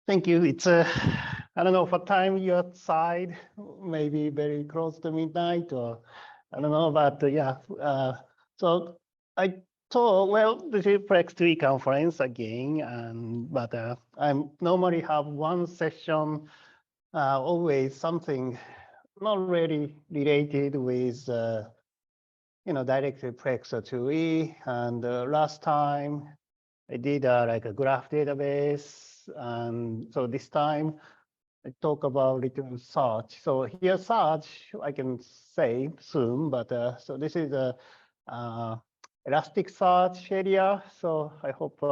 Thank you. It's I don't know what time you're outside, maybe very close to midnight or I don't know, but yeah. So I thought, well, this is Flex2E conference again, but I normally have one session, always something not really related with, directly Flex2E. And last time I did like a graph database. And so this time I talk about little search. So here search, I can say soon, but so this is a Elasticsearch area. So I hope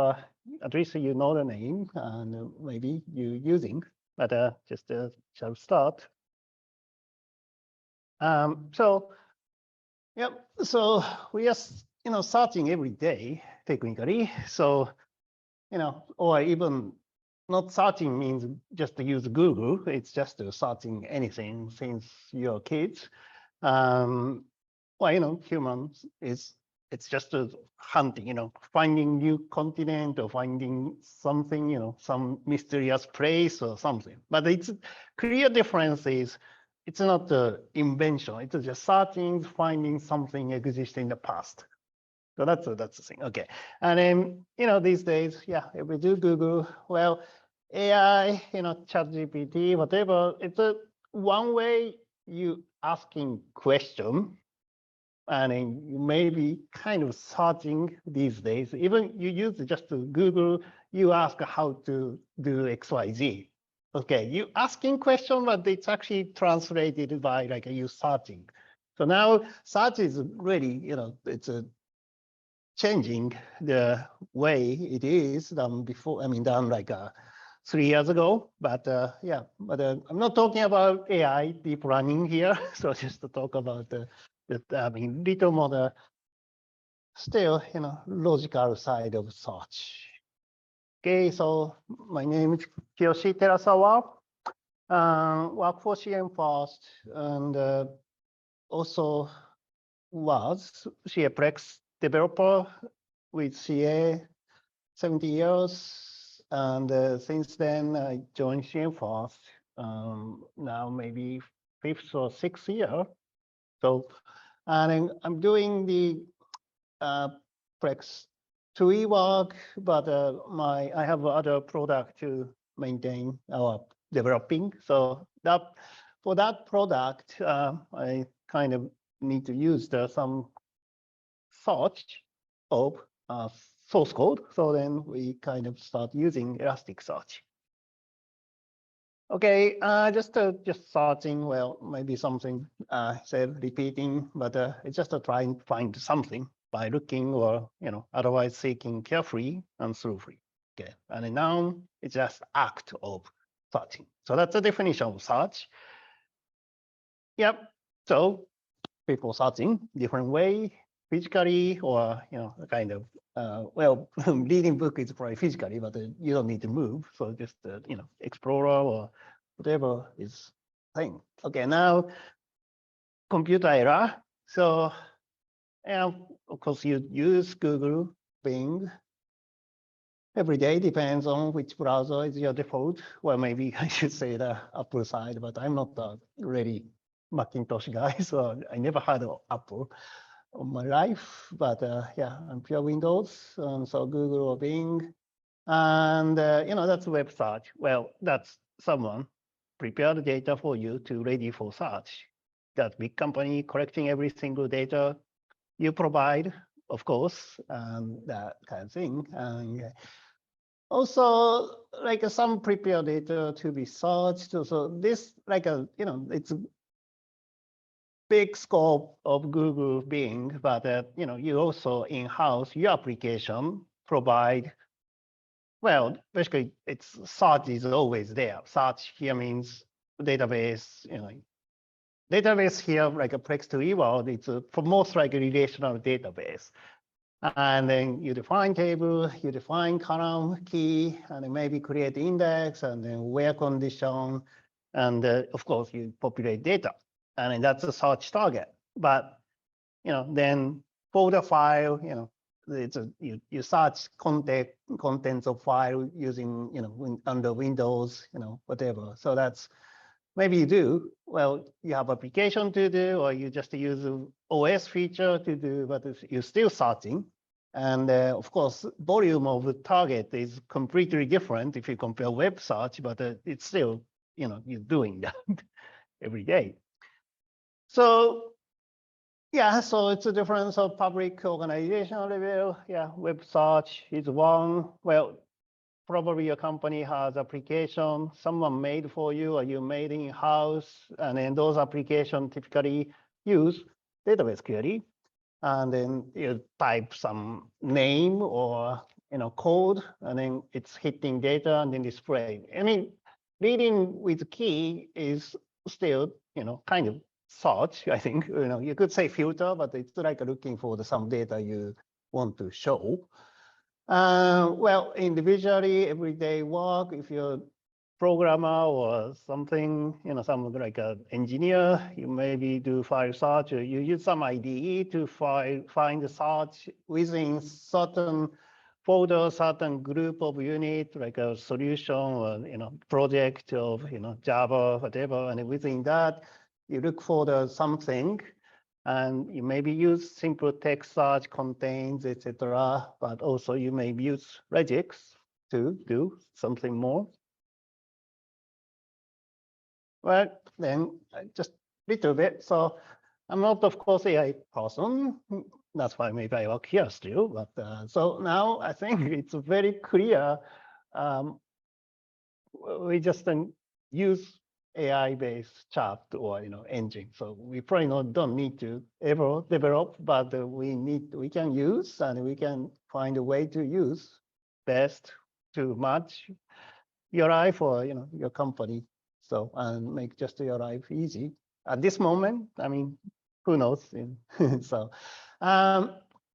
at least you know the name and maybe you using, but just shall start. So we are searching every day technically. So or even not searching means just to use Google. It's just searching anything since you're kids. Humans it's just hunting, finding new continent or finding something, some mysterious place or something. But it's clear difference is it's not the invention. It's just searching, finding something existing in the past. So that's the thing. Okay. And then, these days, yeah, if we do Google, well, AI, ChatGPT, whatever, it's a one way you asking question. And then you may be kind of searching these days. Even you use just to Google, you ask how to do XYZ. Okay, you asking question, but it's actually translated by like you searching. So now search is really, it's a changing the way it is than before. I mean, done like 3 years ago. But I'm not talking about AI deep learning here. So just to talk about little more still, logical side of search. Okay, so my name is Kiyoshi Terasawa. Work for CM Fast and also was CAPlex developer with CA 70 years. And since then, I joined CMFast, now maybe 5th or 6th year. So, and I'm doing the Flex2E work, but I have other product to maintain or developing. So for that product, I kind of need to use some search of source code. So then we kind of start using Elasticsearch. Okay, just searching. Well, maybe something said repeating, but it's just try and find something by looking or otherwise seeking carefully and throughly. Okay, and now it's just act of searching. So that's the definition of search. Yep. So people searching different way, physically or kind of reading book is probably physically, but you don't need to move. So just Explorer or whatever is thing. Okay, now computer error. So of course you use Google, Bing every day. Depends on which browser is your default. Well, maybe I should say the Apple side, but I'm not a really Macintosh guy, so I never had an Apple of my life, but yeah, I'm pure Windows, and so Google or Bing, and that's web search. Well, that's someone prepared data for you to ready for search. That big company collecting every single data you provide, of course, and that kind of thing. And also, like some prepared data to be searched. So this, it's big scope of Google Bing, but you also in-house your application provide. Well, basically, it's search is always there. Search here means database. Database here like a Flex2E world. It's for most like a relational database, and then you define table, you define column key, and then maybe create index, and then where condition, and of course you populate data. And that's a search target. But then folder file, you search contents of file using, under Windows, whatever. So that's maybe you do. Well, you have application to do, or you just use OS feature to do, but you're still searching. And of course, volume of the target is completely different if you compare web search, but it's still, you're doing that every day. So yeah, so it's a difference of public organization level. Yeah, web search is one. Well, probably your company has application someone made for you or you made in-house, and then those applications typically use database query. And then you type some name or code, and then it's hitting data and then display. I mean, reading with key is still kind of search. I think you could say filter, but it's like looking for some data you want to show. Well, individually, everyday work, if you're programmer or something, some like an engineer, you maybe do file search, or you use some IDE to find the search within certain folder, certain group of unit, like a solution or project of Java, whatever, and within that, you look for the something. And you maybe use simple text search, contains, etc. But also you may use regex to do something more. Well, then just a little bit. So I'm not, of course, AI person. That's why maybe I work here still. But so now I think it's very clear. We just use AI-based chat or engine. So we probably don't need to ever develop, but we can use and we can find a way to use best to match your life or your company. So and make just your life easy. At this moment, I mean, who knows? So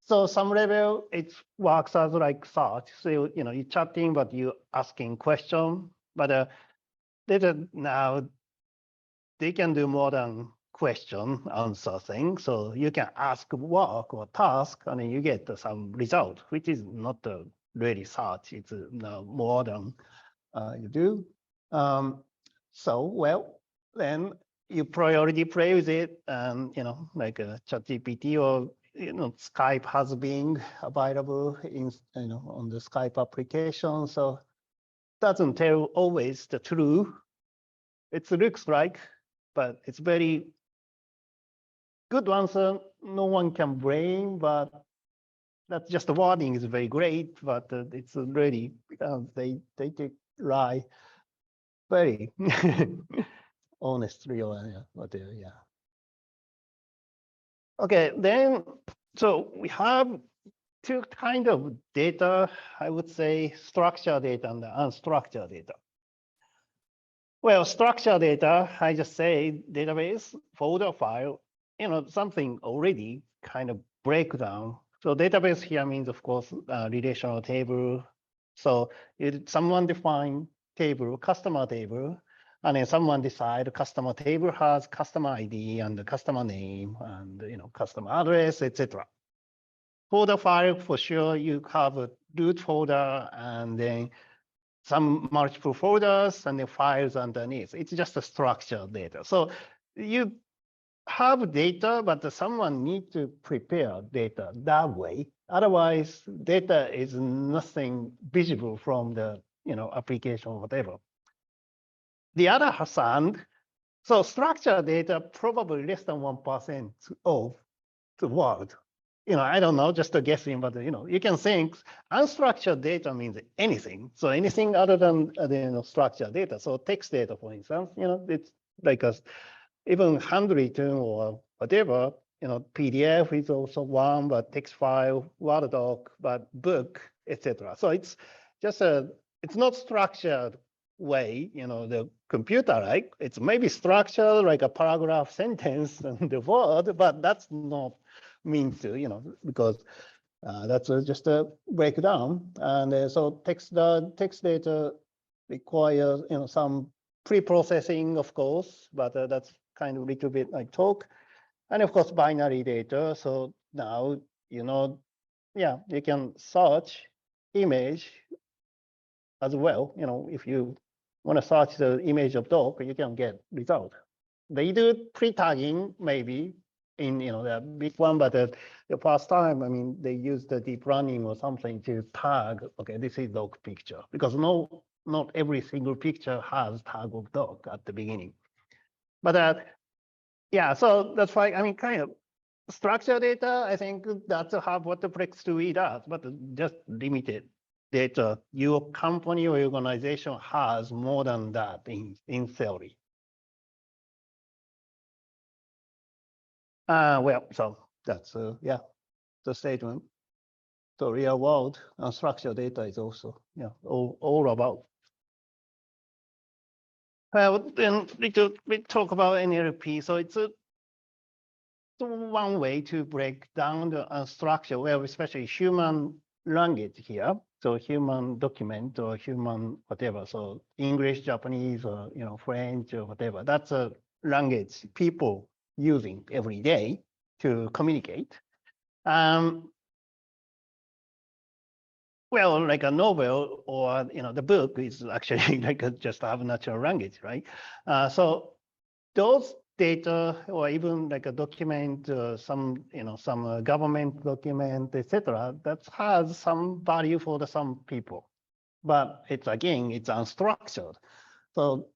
so some level it works as like search. So you're chatting, but you're asking question. But now they can do more than question answer thing. So you can ask work or task, and then you get some result, which is not really search. It's now more than you do. So well, then you already play with it, and like ChatGPT or Skype has been available in on the Skype application. So doesn't tell always the truth. It looks like, but it's very good answer. No one can blame, but that's just the wording is very great, but it's really they take lie very honestly, yeah, whatever, yeah. Okay, then so we have two kind of data. I would say structured data and unstructured data. Well, structured data, I just say database, folder, file, something already kind of breakdown. So database here means, of course, relational table. So someone define table, customer table, and then someone decide customer table has customer ID and the customer name and customer address, etc. Folder file, for sure, you have a root folder and then some multiple folders and the files underneath. It's just a structured data. So you have data, but someone needs to prepare data that way. Otherwise, data is nothing visible from the application or whatever. The other hand, so structured data probably less than 1% of the world. I don't know, just a guessing, but you can think unstructured data means anything. So anything other than structured data. So text data, for instance, it's like even handwritten or whatever. PDF is also one, but text file, Word doc, but book, etc. So it's just it's not structured way. The computer, right? It's maybe structured like a paragraph, sentence, and the word, but that's not mean to, because that's just a breakdown. And so text data requires, some pre-processing, of course, but that's kind of a little bit like talk. And of course, binary data. So now, yeah, you can search image as well. If you want to search the image of dog, you can get result. They do pre-tagging maybe in the big one, but the first time, I mean, they use the deep learning or something to tag. Okay, this is dog picture because not every single picture has tag of dog at the beginning. But yeah, so that's why I mean, kind of structured data. I think that's how what the Flex2E does, but just limited data. Your company or organization has more than that in theory. Well, so that's yeah, the statement. The real world unstructured data is also all about. Well, then we talk about NLP. So it's one way to break down the unstructured, well, especially human language here. So human document or human whatever. So English, Japanese, or French or whatever. That's a language people using every day to communicate. Well, like a novel or the book is actually like just have natural language, right? So those data or even like a document, some government document, etc. That has some value for some people, but it's unstructured. So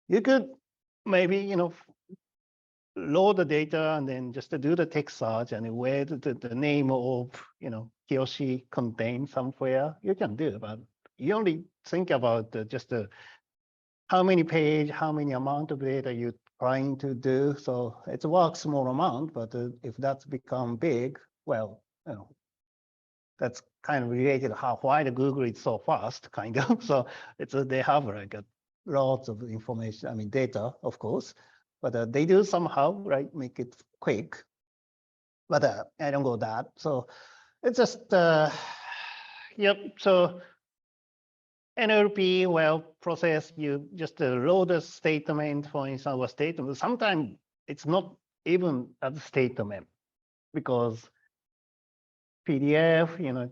you could maybe load the data and then just to do the text search and where the name of he or she contains somewhere you can do, but you only think about just how many page, how many amount of data you're trying to do. So it's a small amount, but if that's become big, well, that's kind of related why the Google is so fast, kind of. So they have like lots of information. I mean, data, of course, but they do somehow make it quick. But I don't go that. So it's just yep. So NLP, well, process, you just load a statement, for instance, or statement. Sometimes it's not even a statement because PDF,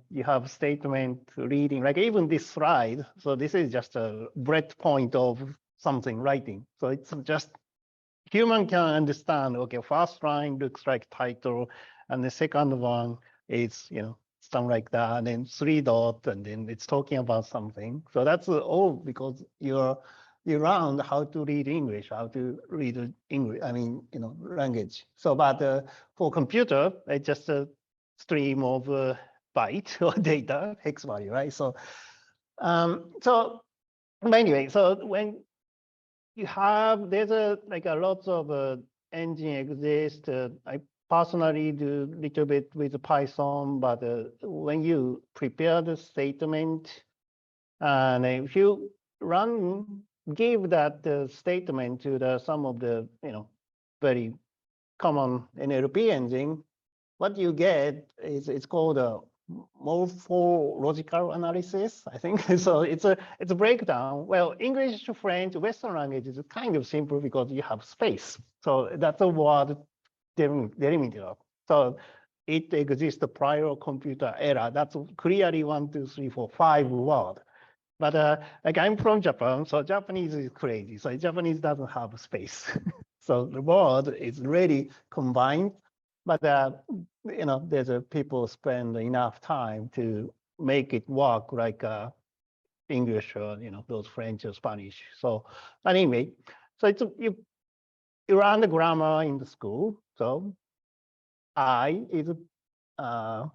you have statement reading, like even this slide. So this is just a breadpoint of something writing. So it's just human can understand, okay, first line looks like title, and the second one is, something like that, and then 3 dots, and then it's talking about something. So that's all because you learned how to read English, how to read English, I mean, language. So, but for computer, it's just a stream of byte or data, hex value, right? So, but anyway, so when there's a lot of engine exist. I personally do a little bit with Python, but when you prepare the statement, and if you give that statement to some of the very common NLP engine, what you get is it's called a morphological analysis, I think. So it's a breakdown. Well, English to French, Western language is kind of simple because you have space. So that's a word delimiter. So it exists prior computer era. That's clearly 1, 2, 3, 4, 5 words. But like I'm from Japan, so Japanese is crazy. So Japanese doesn't have space. So the word is really combined. But there's people spend enough time to make it work like English or those French or Spanish. So anyway, so you learn the grammar in the school. So I is noun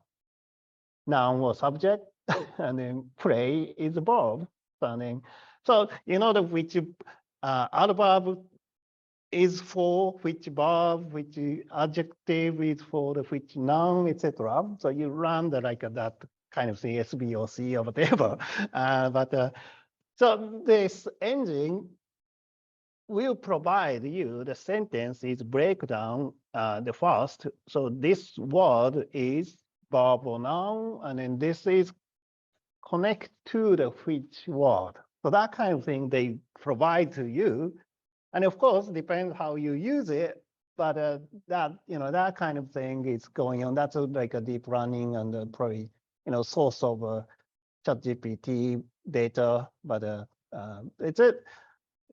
or subject, and then play is a verb. And then, so which adverb is for which verb, which adjective is for the which noun, etc. So you run that kind of thing, SB or C or whatever. So this engine will provide you the sentence is breakdown the first. So this word is verb or noun, and then this is connect to the which word. So that kind of thing they provide to you. And of course, depends how you use it. but that that kind of thing is going on. That's like a deep learning and probably source of ChatGPT data. But it's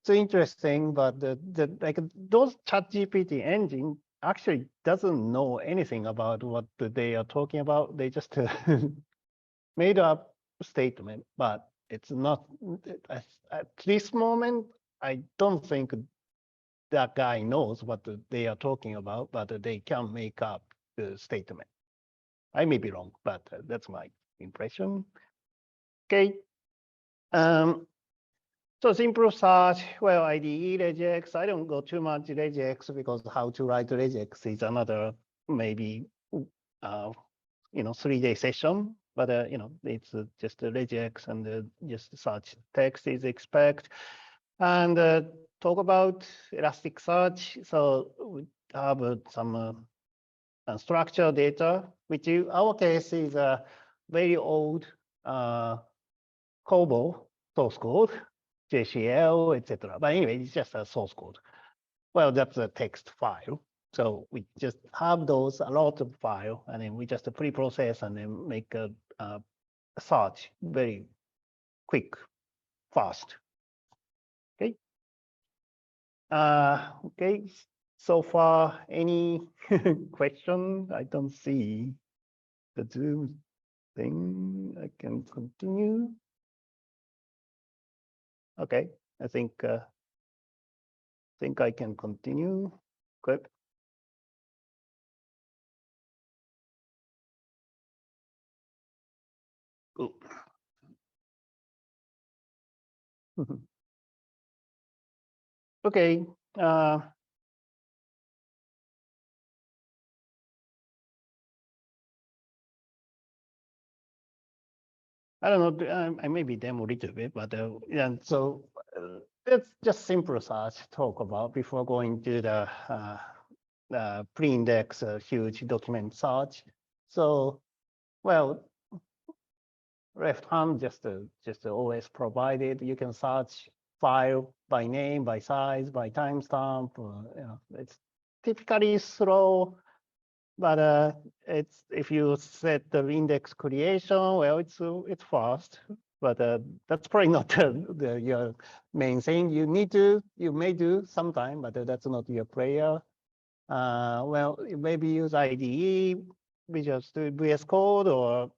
interesting. But the like those ChatGPT engine actually doesn't know anything about what they are talking about. They just made up statement, but it's not at this moment. I don't think that guy knows what they are talking about, but they can make up the statement. I may be wrong, but that's my impression. Okay. So simple search, well, IDE regex. I don't go too much regex because how to write regex is another maybe 3-day session. But it's just a regex and just search text is expect. And talk about Elasticsearch. So we have some structured data, which in our case is a very old COBOL source code, JCL, etc. But anyway, it's just a source code. Well, that's a text file. So we just have those, a lot of file, and then we just pre-process and then make a search very quick, fast. Okay. Okay. So far, any question? I don't see the Zoom thing. I can continue. Okay, I think I can continue. Good. Cool. Okay. I don't know. I maybe demo a little bit, but yeah. So let's just simple search talk about before going to the pre-index huge document search. So, well, left hand just always provided. You can search file by name, by size, by timestamp. It's typically slow. But it's if you set the index creation, well, it's fast. But that's probably not your main thing. You may do sometime, but that's not your prayer. Well, maybe use IDE, Visual Studio VS Code, or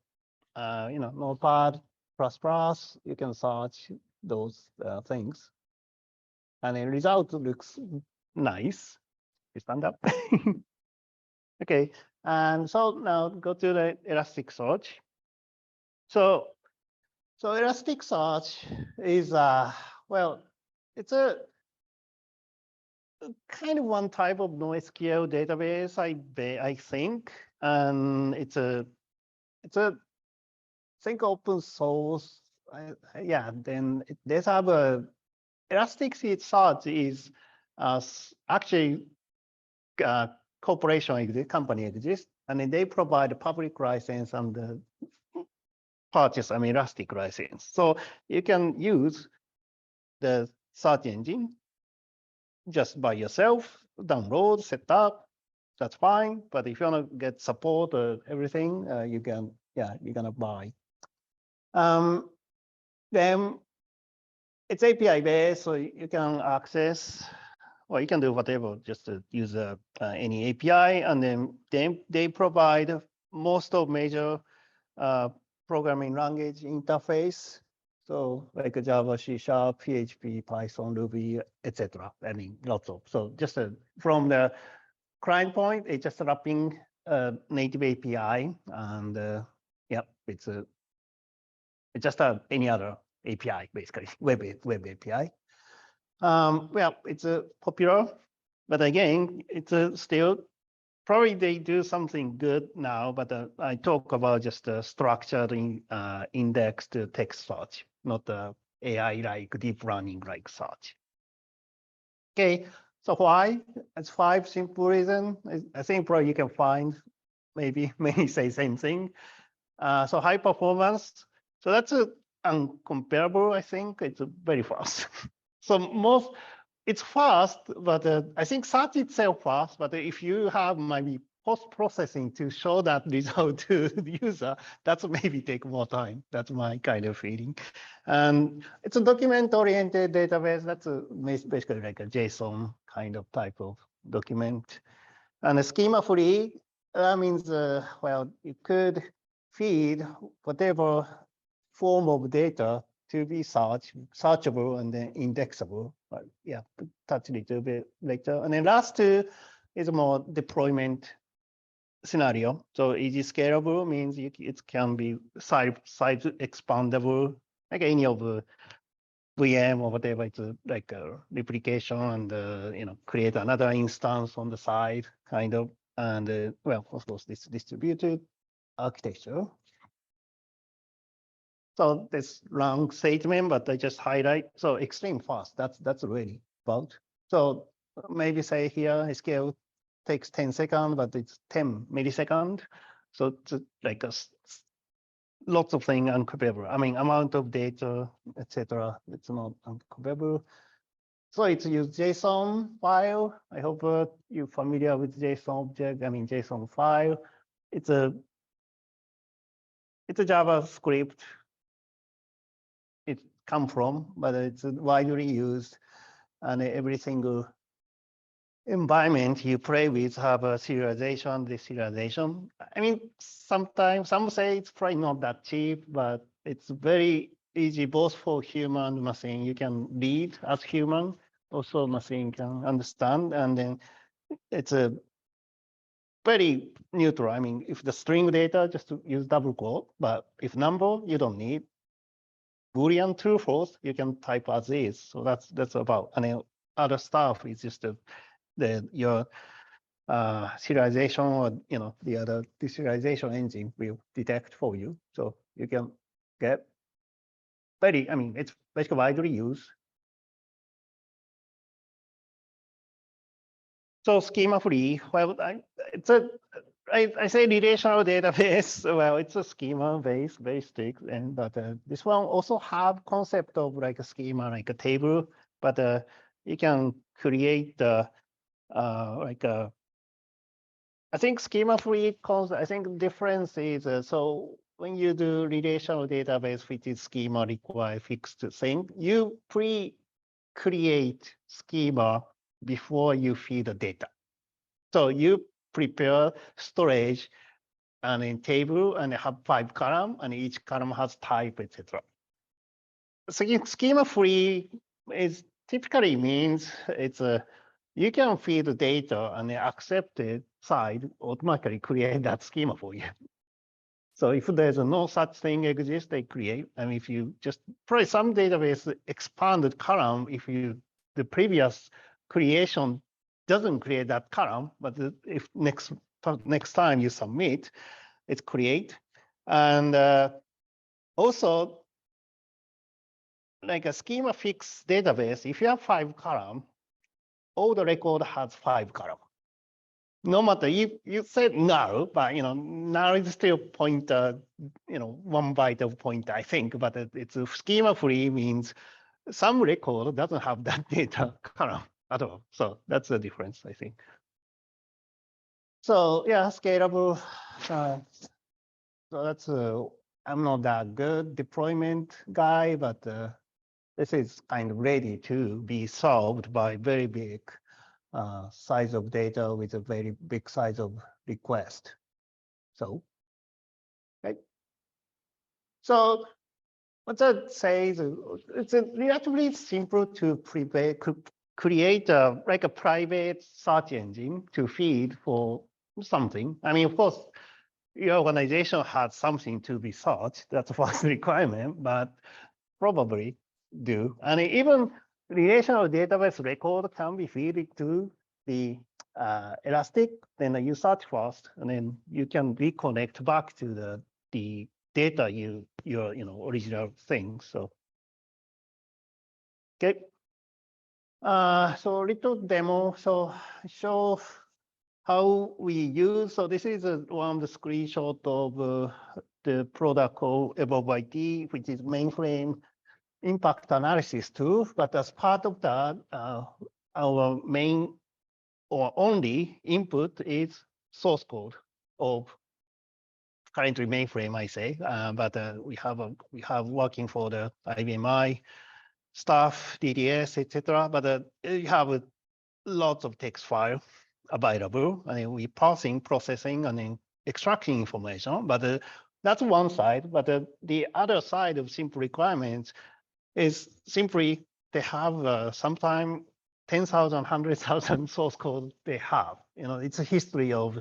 Notepad++. You can search those things, and the result looks nice. You stand up. Okay, and so now go to the Elasticsearch. So Elasticsearch is well, it's a kind of one type of NoSQL database, I think, and it's a think open source. Yeah, then there's have a Elasticsearch is actually corporation company exists, and then they provide a public license and purchase an Elastic license. So you can use the search engine just by yourself, download, set up, that's fine. But if you want to get support or everything, you're gonna buy. Then it's API based, so you can access, or you can do whatever, just to use any API, and then they provide most of major programming language interface. So like Java, C#, PHP, Python, Ruby, etc. I mean, lots of. So just from the client point, it's just wrapping native API, and yeah, it's just any other API basically, web API. Well, it's popular, but again, it's still probably they do something good now. But I talk about just structured indexed text search, not AI like deep learning like search. Okay, so why? It's 5 simple reasons. I think probably you can find maybe many say same thing. So high performance. So that's uncomparable. I think it's very fast. So it's fast, but I think search itself fast. But if you have maybe post-processing to show that result to the user, that's maybe take more time. That's my kind of feeling. And it's a document-oriented database. That's basically like a JSON kind of type of document. And a schema-free, that means, well, you could feed whatever form of data to be searchable and then indexable. But yeah, touch a little bit later. And then last two is more deployment scenario. So easy scalable means it can be size expandable, like any of the VM or whatever. It's like a replication and create another instance on the side, kind of. And well, of course, this distributed architecture. So this long statement, but I just highlight. So extreme fast. That's really about. So maybe say here scale takes 10 seconds, but it's 10 milliseconds. So it's like lots of things uncouplable. I mean, amount of data, etc. It's not uncouplable. So it's use JSON file. I hope you're familiar with JSON object. I mean, JSON file. It's a JavaScript. It come from, but it's widely used, and every single environment you play with have a serialization, deserialization. I mean, sometimes some say it's probably not that cheap, but it's very easy both for human and machine. You can read as human, also machine can understand, and then it's a very neutral. I mean, if the string data, just to use double quote, but if number, you don't need. Boolean true false, you can type as is. So that's about. And then other stuff is just your serialization, or the other deserialization engine will detect for you. So you can get it's basically widely used. So schema free, well, I say relational database. Well, it's a schema based, very strict, but this one also have concept of like a schema, like a table, but you can create I think schema free concept. I think the difference is so when you do relational database, which is schema require fixed thing, you pre-create schema before you feed the data. So you prepare storage and in table and have 5 columns, and each column has type, etc. So schema free is typically means it's you can feed the data and the accepted side automatically create that schema for you. So if there's no such thing exists, they create. And if you just probably some database expanded column, if the previous creation doesn't create that column, but if next time you submit, it's create. And also, like a schema fix database, if you have 5 columns, all the record has 5 columns. No matter you said null, but null is still pointer, 1 byte of pointer, I think, but it's schema free means some record doesn't have that data column at all. So that's the difference, I think. So yeah, scalable. So that's I'm not that good deployment guy, but this is kind of ready to be solved by very big size of data with a very big size of request. So, right. So what that says, it's relatively simple to create like a private search engine to feed for something. I mean, of course, your organization has something to be searched. That's the first requirement, but probably do. And even relational database record can be fed to the Elastic, then you search first, and then you can reconnect back to the data your original thing. So okay. So little demo. So show how we use. So this is one of the screenshot of the product called Evolve IT, which is mainframe impact analysis tool. But as part of that, our main or only input is source code of currently mainframe, I say, but we have working for the IBM I stuff, DDS, etc. But you have lots of text file available, and then we parsing, processing, and then extracting information. But that's one side. But the other side of simple requirements is simply they have sometime 10,000, 100,000 source code they have. It's a history of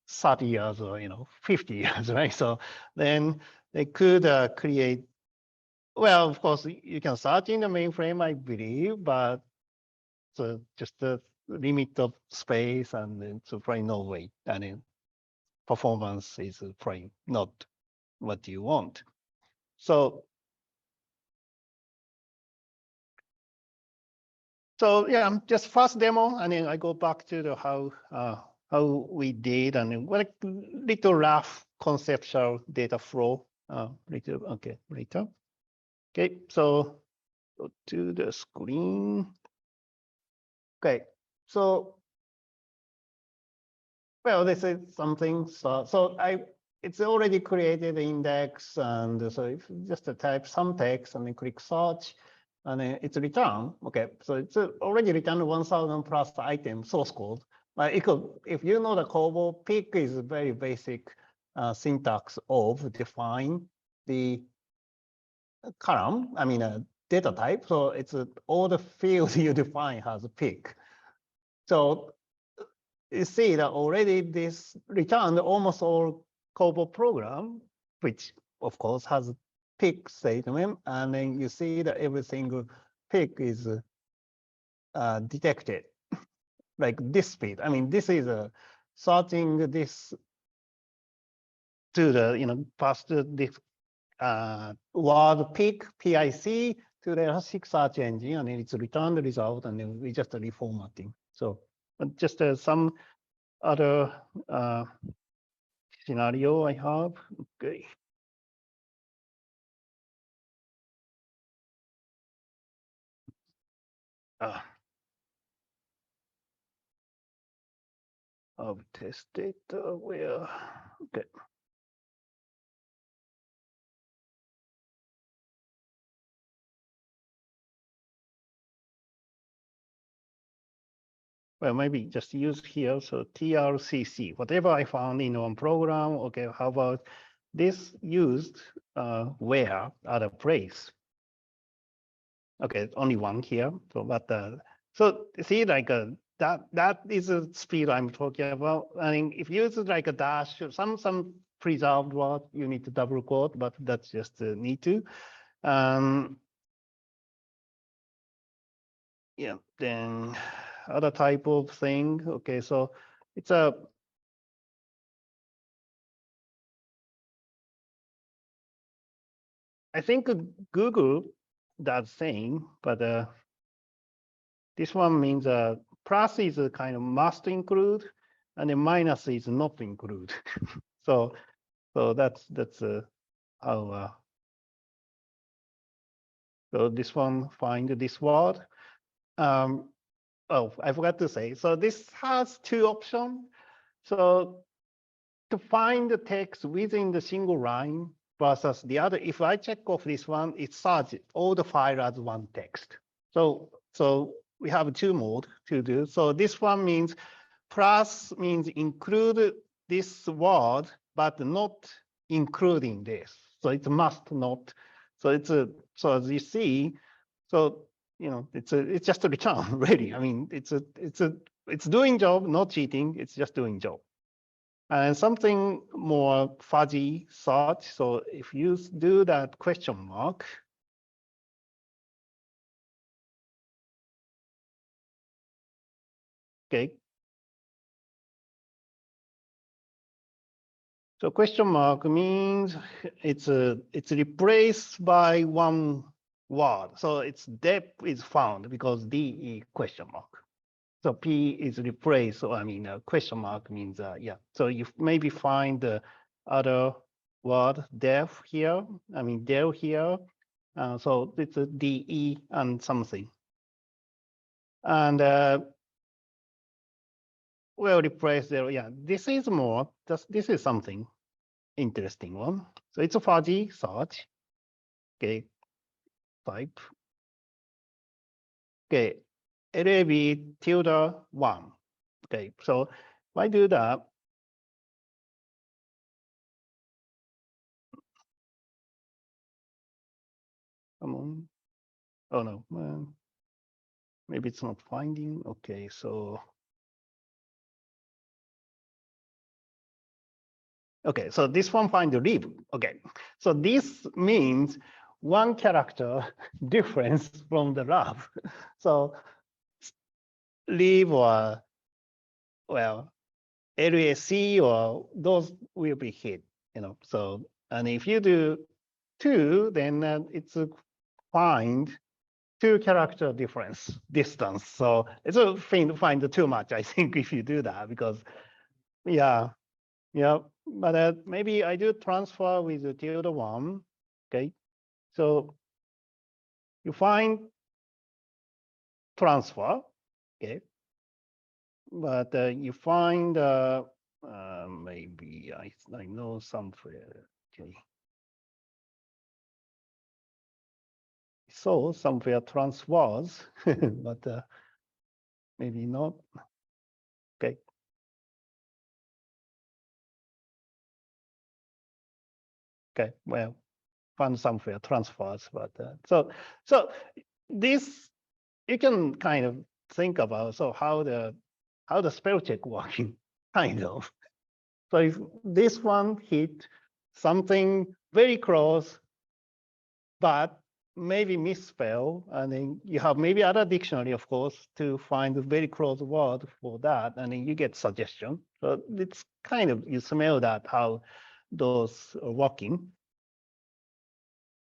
30 years or 50 years, right? So then they could create. Well, of course, you can search in the mainframe, I believe, but just the limit of space and it's probably no way. And then performance is probably not what you want. So yeah, just first demo, and then I go back to the how we did, and then like little rough conceptual data flow. Later, okay, later. Okay, so go to the screen. Okay, so well, this is something. So it's already created the index, and so if you just type some text and then click search, and then it's returned. Okay, so it's already returned 1,000 plus item source code. But if you know the COBOL, pick is a very basic syntax of define the column. I mean a data type. So it's all the fields you define has a pick. So you see that already this returned almost all COBOL program, which of course has a pick statement, and then you see that every single pick is detected like this speed. I mean, this is searching this to the past this word pick PIC to the Elastic Search Engine, and then it's returned the result, and then we just reformatting. So just some other scenario I have. Okay. Of test data where, okay. Well, maybe just use here. So TRCC, whatever I found in one program. Okay, how about this used where other place? Okay, only one here. So, but so see, like that is a speed I'm talking about. I mean, if you use like a dash, some preserved word, you need to double quote, but that's just need to. Yeah, then other type of thing. Okay, so it's I think Google does same, but this one means plus is a kind of must include, and then minus is not include. so that's how. So this one find this word. Oh, I forgot to say. So this has two options. So to find the text within the single line versus the other, if I check off this one, it searches all the file as one text. So we have two modes to do. So this one means plus means include this word, but not including this. So it must not. So it's so as you see, so it's just a return really. I mean, it's doing job, not cheating. It's just doing job. And something more fuzzy search. So if you do that question mark, okay. So question mark means it's replaced by one word. So its depth is found because D is question mark. So P is replaced. So I mean, question mark means yeah. So you maybe find the other word depth here. I mean, del here. So it's a DE and something. And we'll replace the, yeah, this is more, this is something interesting one. So it's a fuzzy search, okay, type. Okay, LAB tilde 1. Okay, so if I do that, come on. Oh no, maybe it's not finding. Okay, so okay, so this one find the lib. Okay, so this means one character difference from the lab. So lib or, well, LAC or those will be hit, So, and if you do 2, then it's a find 2 character difference distance. So it's a thing to find too much, I think, if you do that, because yeah, but maybe I do transfer with the tilde 1. Okay, so you find transfer. Okay, but you find maybe I know somewhere. Okay, so somewhere transfers, but maybe not. Okay. Okay, well, found somewhere transfers, but so this you can kind of think about how the spell check working, kind of. So if this one hit something very close, but maybe misspell, and then you have maybe other dictionary, of course, to find a very close word for that, and then you get suggestion. So it's kind of, you smell that how those are working.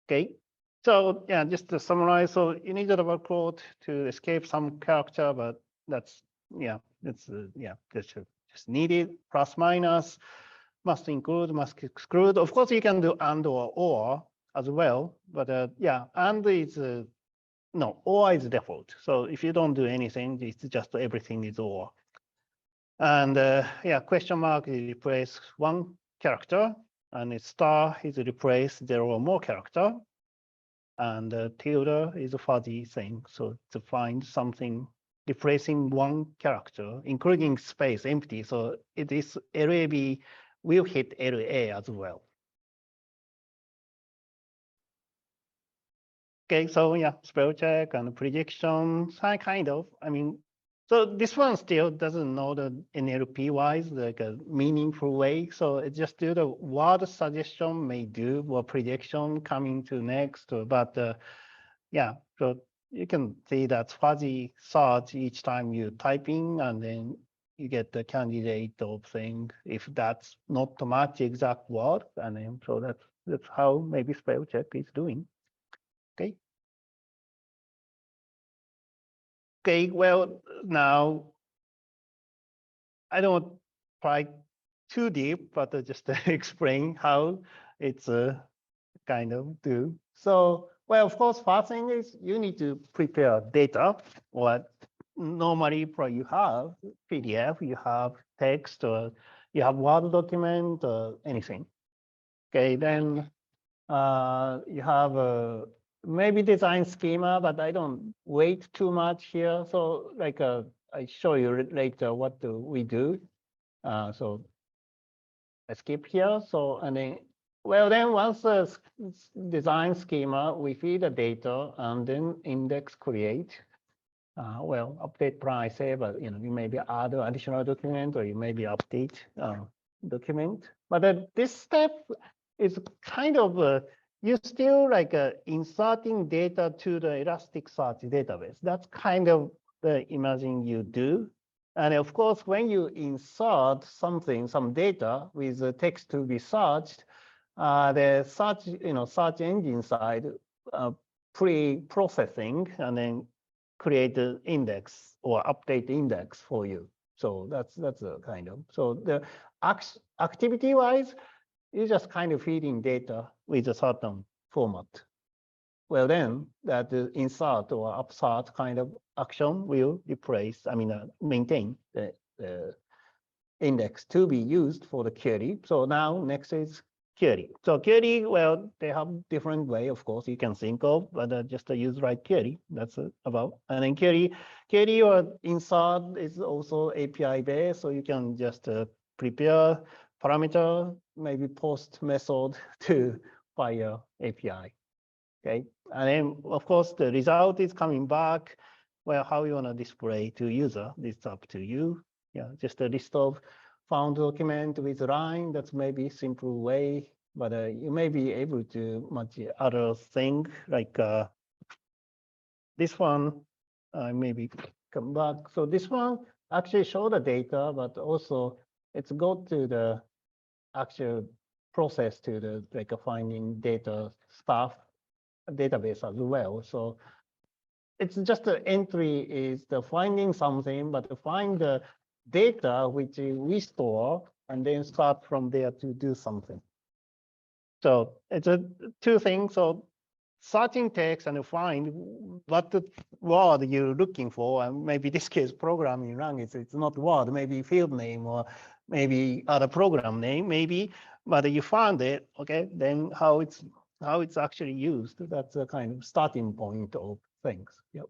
Okay, so yeah, just to summarize, so you need a double quote to escape some character, but that's, yeah, it's just needed, plus minus, must include, must exclude. Of course, you can do and or as well, but yeah, and is, no, or is default. So if you don't do anything, it's just everything is or. And yeah, question mark is replace one character, and a star is replace 0 or more character. And tilde is a fuzzy thing. So to find something replacing one character, including space empty. So it is LAB will hit LA as well. Okay, so yeah, spell check and prediction, kind of. I mean, so this one still doesn't know the NLP wise, like a meaningful way. So it just do the word suggestion may do or prediction coming to next, but yeah, so you can see that fuzzy search each time you type in, and then you get the candidate of thing if that's not to match exact word, and then so that's how maybe spell check is doing. Okay. Okay, well, now I don't try too deep, but just to explain how it's kind of do. So, well, of course, first thing is you need to prepare data, or normally you have PDF, you have text, or you have Word document, or anything. Okay, then you have maybe design schema, but I don't wait too much here. So like I show you later what do we do. So I skip here. So and then, well, then once the design schema, we feed the data and then index create. Well, update price, but you maybe add additional document, or you maybe update document. But this step is kind of you still like inserting data to the Elasticsearch database. That's kind of the imaging you do. And of course, when you insert something, some data with the text to be searched, the search, search engine side pre-processing and then create the index or update index for you. So that's a kind of, so the activity wise, you just kind of feeding data with a certain format. well, then that the insert or upsert kind of action will replace, maintain the index to be used for the query. So now next is query. So query, well, they have different way, of course, you can think of, but just a use right query. That's about. And then query or insert is also API based, so you can just prepare parameter, maybe post method to fire API. Okay, and then of course the result is coming back. Well, how you want to display to user, it's up to you. Yeah, just a list of found document with line. That's maybe simple way, but you may be able to much other thing like this one. Maybe come back. So this one actually show the data, but also it's go to the actual process to the like finding data stuff database as well. So it's just the entry is the finding something, but to find the data which we store and then start from there to do something. So it's a two things. So searching text and find what the word you're looking for, and maybe this case programming language, it's not word, maybe field name or maybe other program name, maybe, but you found it, okay, then how it's actually used, that's a kind of starting point of things. Yep.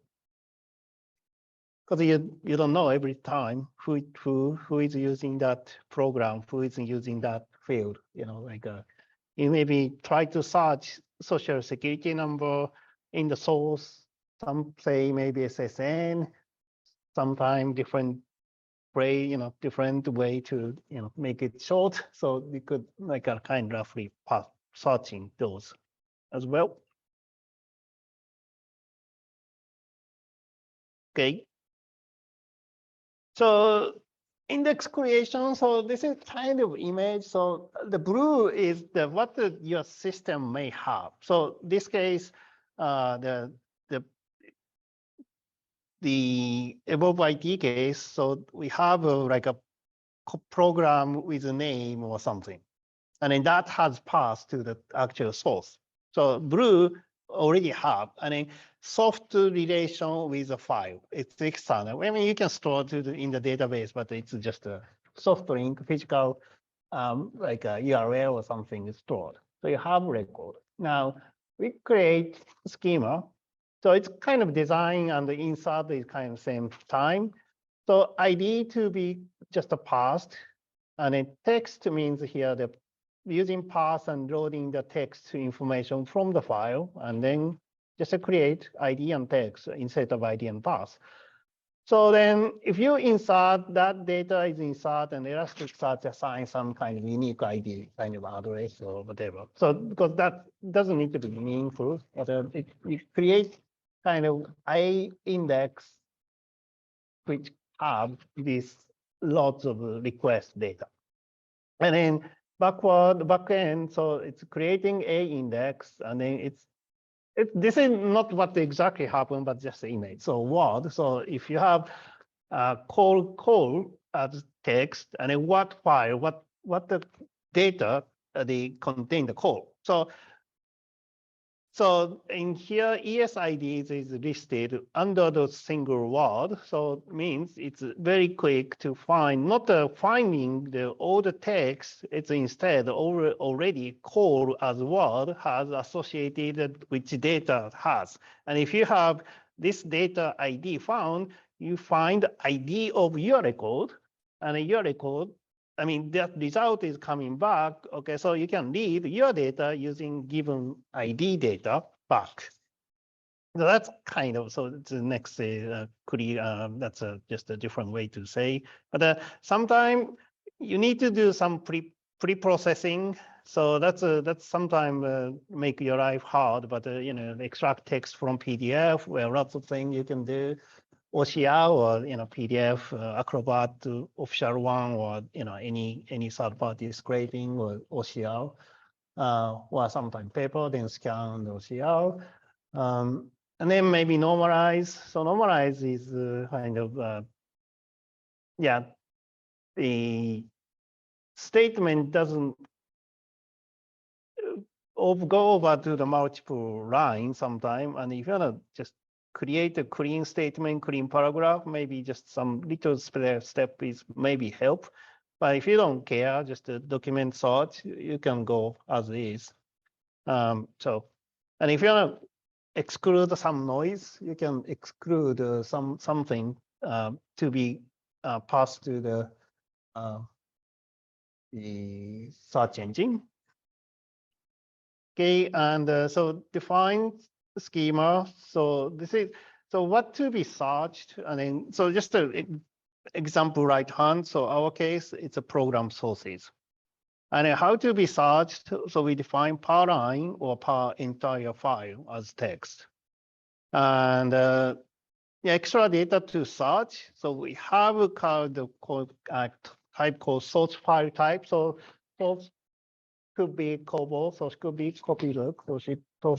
Because you don't know every time who is using that program, who is using that field, like you maybe try to search social security number in the source, some say maybe SSN, sometimes different way, different way to, make it short. So we could like a kind of roughly path searching those as well. Okay. So index creation. So this is kind of image. So the blue is what your system may have. So this case, the above ID case. So we have like a program with a name or something, and then that has passed to the actual source. So blue already have, and then soft relation with a file. It's external. You can store in the database, but it's just a soft link, physical, like a URL or something is stored. So you have record. Now we create schema. So it's kind of design and the insert is kind of same time. So ID to be just a passed, and then text means here the using pass and loading the text information from the file, and then just create ID and text instead of ID and pass. So then if you insert, that data is insert and Elasticsearch assigns some kind of unique ID, kind of address or whatever. So because that doesn't need to be meaningful, but it creates kind of I index which have these lots of request data. And then backend, so it's creating a index, and then this is not what exactly happened, but just the image. So word. So if you have call as text, and then what file, what the data they contain the call. So in here, ESID is listed under the single word. So it means it's very quick to find, not finding all the text, it's instead already call as word has associated which data has. And if you have this data ID found, you find ID of your record, and your record, that result is coming back. Okay, so you can read your data using given ID data back. So that's kind of, so it's the next clear, that's just a different way to say. But sometimes you need to do some pre-processing. So that's sometimes make your life hard, but extract text from PDF, where lots of things you can do. OCR or PDF, Acrobat, official one, or any third-party scraping or OCR, or sometimes paper, then scan the OCR, and then maybe normalize. So normalize is kind of the statement doesn't go over to the multiple lines sometime. And if you want to just create a clean statement, clean paragraph, maybe just some little step is maybe help. But if you don't care, just a document sort, you can go as is. So, and if you want to exclude some noise, you can exclude something to be passed to the search engine. Okay, and so define the schema. So this is what to be searched, and then so just an example right hand. So our case, it's a program sources, and then how to be searched. So we define per line or per entire file as text, and the extra data to search. So we have a type called source file type. So source could be COBOL, source could be copylook, source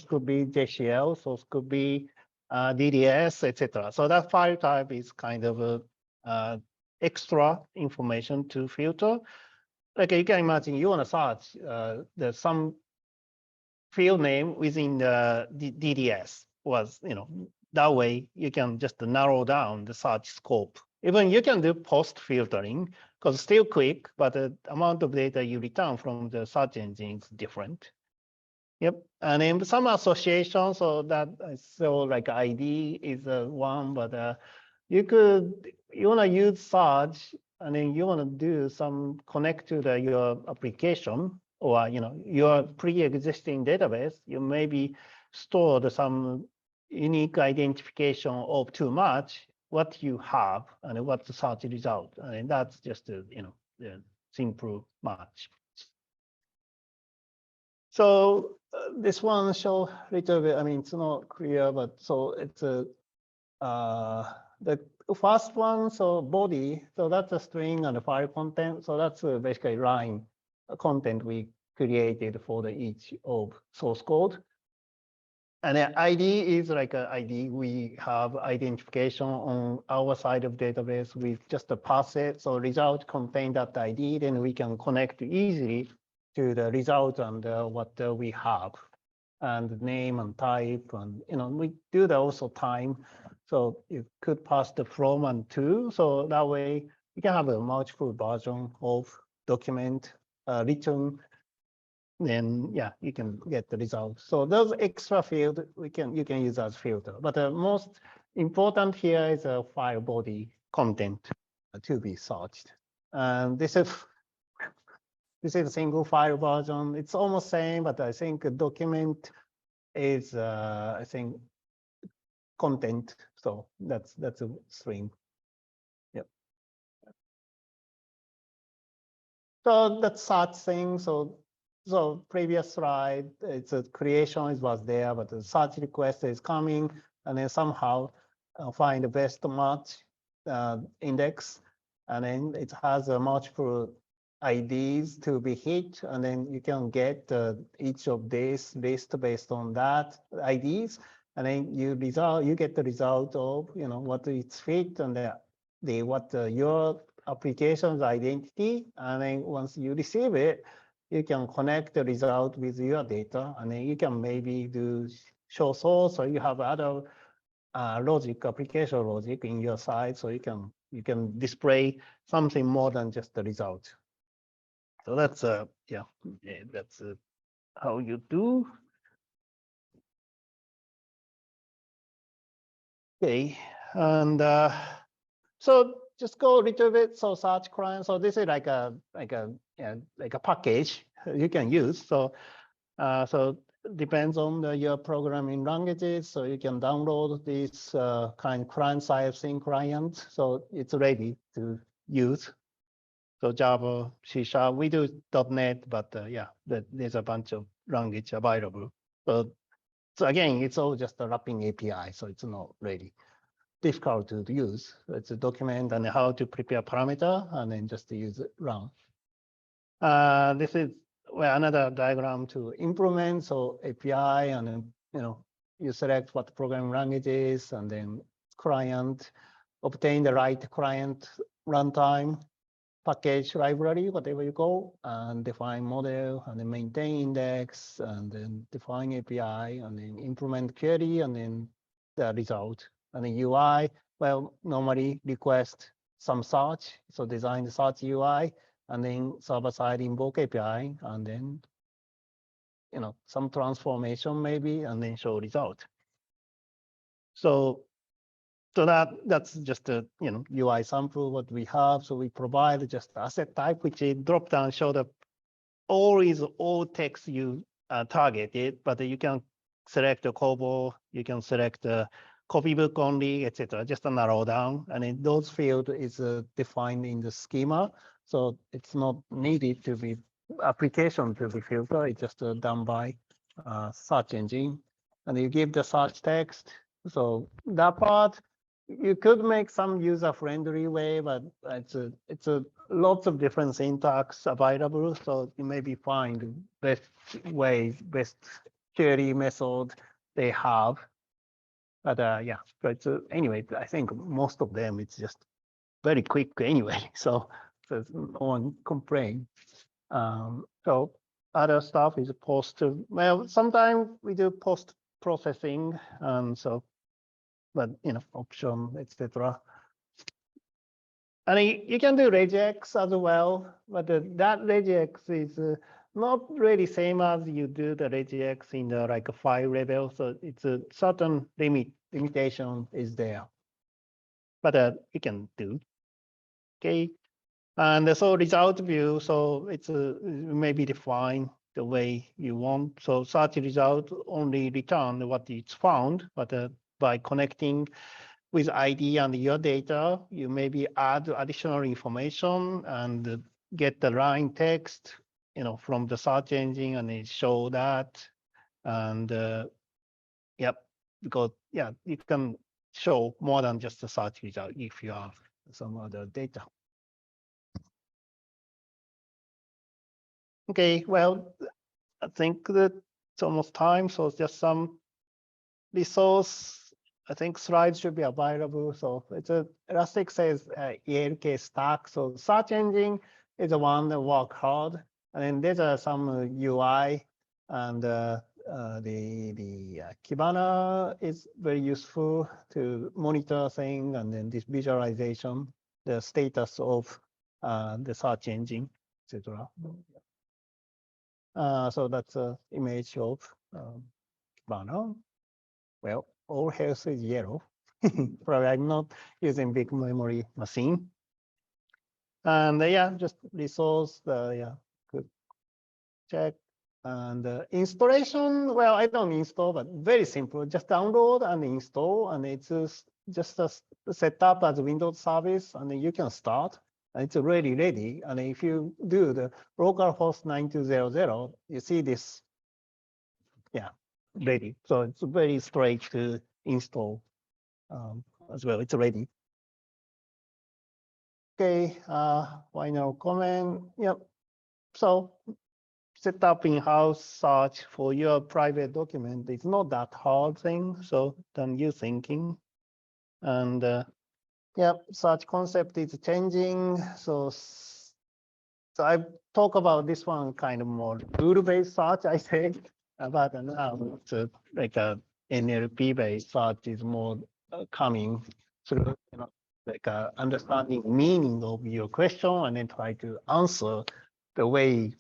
could be JCL, source could be DDS, etc. So that file type is kind of a extra information to filter. Like you can imagine, you want to search there's some field name within the DDS was, that way you can just narrow down the search scope. Even you can do post filtering because it's still quick, but the amount of data you return from the search engine is different. Yep, and then some associations, so that like ID is one, but you want to use search, and then you want to do some connect to your application or your pre-existing database. You maybe stored some unique identification of too much what you have and what the search result, and that's just the simple match. So this one show a little bit. I mean, it's not clear, but so it's the first one. So body. So that's a string and a file content. So that's basically line content we created for each of source code. And the ID is like an ID. We have identification on our side of database. We just pass it. So result contain that ID, then we can connect easily to the result and what we have, and name and type, and we do that also time. So you could pass the from and to. So that way you can have a multiple version of document written. Then you can get the result. So those extra field you can use as filter. But the most important here is a file body content to be searched. And this is a single file version. It's almost same, but I think a document is I think content. So that's a string. Yep. So that's search thing. So previous slide, it's a creation, it was there, but the search request is coming, and then somehow find the best match index, and then it has a multiple IDs to be hit, and then you can get each of these list based on that IDs, and then you get the result of what it's fit and your application's identity, and then once you receive it, you can connect the result with your data, and then you can maybe do show source, or you have other application logic in your side, so you can display something more than just the result. So that's that's how you do. Okay, and so just go a little bit. So search client. So this is like a package you can use. So depends on your programming languages. So you can download this client-side thing client. So it's ready to use. So Java, C#, we do .NET, but there's a bunch of language available. So again, it's all just a wrapping API. So it's not really difficult to use. It's a document and how to prepare parameter, and then just to use it, run. This is another diagram to implement. So API, and then you select what programming language is, and then client, obtain the right client runtime, package library, whatever you go, and define model, and then maintain index, and then define API, and then implement query, and then the result. And then UI, well, normally request some search, so design the search UI, and then server-side invoke API, and then some transformation maybe, and then show result. So that's just a UI sample what we have. So we provide just asset type, which is drop down show the all text you targeted, but you can select a Kobo, you can select a copybook only, etc. Just a narrow down, and in those fields is defined in the schema. So it's not needed to be application to be filtered. It's just done by search engine, and you give the search text. So that part you could make some user-friendly way, but it's a lots of different syntax available. So you maybe find best ways, best query method they have. But yeah, but anyway, I think most of them it's just very quick anyway. So there's no one complain. So other stuff is post. Well, sometimes we do post processing, and so. But option, etc. And you can do regex as well, but that regex is not really same as you do the regex in the like a file level. So it's a certain limitation is there, but you can do. Okay, and so result view. So it's maybe define the way you want. So search result only return what it's found, but by connecting with ID and your data, you maybe add additional information and get the line text, from the search engine, and it show that. And yep, because yeah, you can show more than just the search result if you have some other data. Okay, well, I think that it's almost time, so it's just some resource. I think slides should be available. So it's Elastic says ELK stack. So search engine is the one that work hard, and then there's some UI, and the Kibana is very useful to monitor things, and then this visualization, the status of the search engine, etc. So that's an image of Kibana. Well, all health is yellow. Probably I'm not using big memory machine. And yeah, just resource, yeah, good check. And installation, well, I don't install, but very simple. Just download and install, and it's just set up as a Windows service, and then you can start. And it's already ready. And if you do the localhost 9200, you see this, yeah, ready. So it's very straight to install as well. It's ready. Okay, final comment. Yep. So set up in-house search for your private document. It's not that hard thing. So then you thinking, and yep, search concept is changing. So I talk about this one kind of more rule-based search, I think. But now it's like a NLP-based search is more coming through, like understanding meaning of your question and then try to answer the way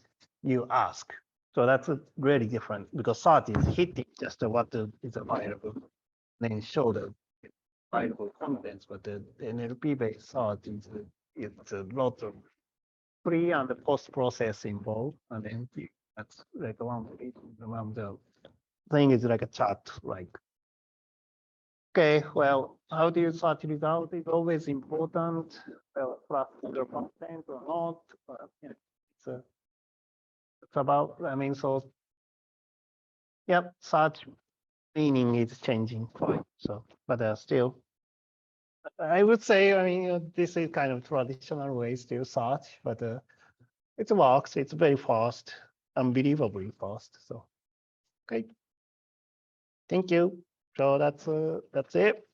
you ask. So that's really different because search is hitting just what is available, then show the available contents. But the NLP-based search is it's a lot of pre and the post process involved, and then that's like one of the thing is like a chat, like. Okay, well, how do you search result is always important. Well, plus under content or not, but it's about, I mean, so yep, search meaning is changing quite. So, but still, I would say, I mean, this is kind of traditional ways to search, but it works. It's very fast, unbelievably fast. So, okay, thank you. So that's it.